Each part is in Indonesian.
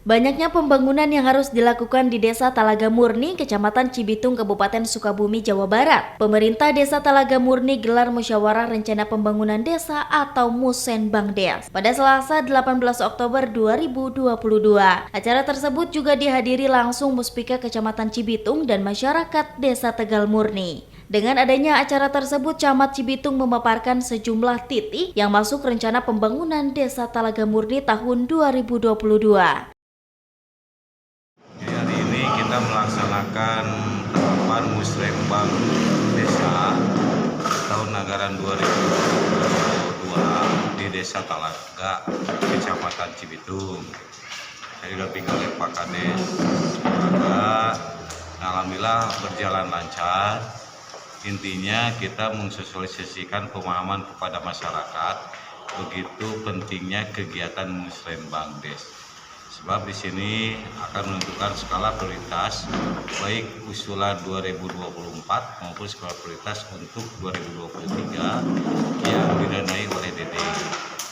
Banyaknya pembangunan yang harus dilakukan di Desa Talaga Murni, Kecamatan Cibitung, Kabupaten Sukabumi, Jawa Barat. Pemerintah Desa Talaga Murni gelar musyawarah rencana pembangunan desa atau Musrenbangdes pada Selasa 18 Oktober 2022. Acara tersebut juga dihadiri langsung Muspika Kecamatan Cibitung dan masyarakat Desa Tegal Murni. Dengan adanya acara tersebut, Camat Cibitung memaparkan sejumlah titik yang masuk rencana pembangunan Desa Talaga Murni tahun 2022. Hari ini kita melaksanakan tahapan musrenbang desa tahun anggaran 2022 di Desa Talaga, Kecamatan Cibitung. Saya didampingi oleh Pak Kades. Alhamdulillah berjalan lancar. Intinya kita mensosialisasikan pemahaman kepada masyarakat begitu pentingnya kegiatan musrenbangdes. Sebab di sini akan menentukan skala prioritas baik usulan 2024 maupun skala prioritas untuk 2023 yang didanai oleh DD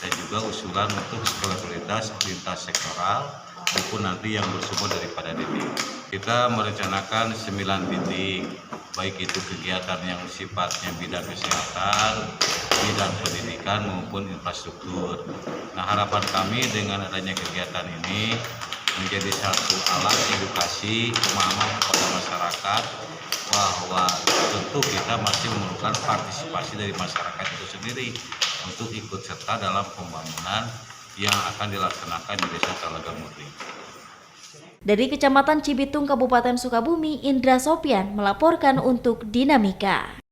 dan juga usulan untuk skala prioritas lintas sektoral maupun nanti yang bersumber daripada DD. Kita merencanakan 9 titik, baik itu kegiatan yang sifatnya bidang kesehatan, bidang pendidikan maupun infrastruktur. Nah, harapan kami dengan adanya kegiatan ini menjadi satu alat edukasi pemahaman kepada masyarakat bahwa tentu kita masih memerlukan partisipasi dari masyarakat itu sendiri untuk ikut serta dalam pembangunan yang akan dilaksanakan di Desa Talaga Murni. Dari Kecamatan Cibitung, Kabupaten Sukabumi, Indra Sopian melaporkan untuk Dinamika.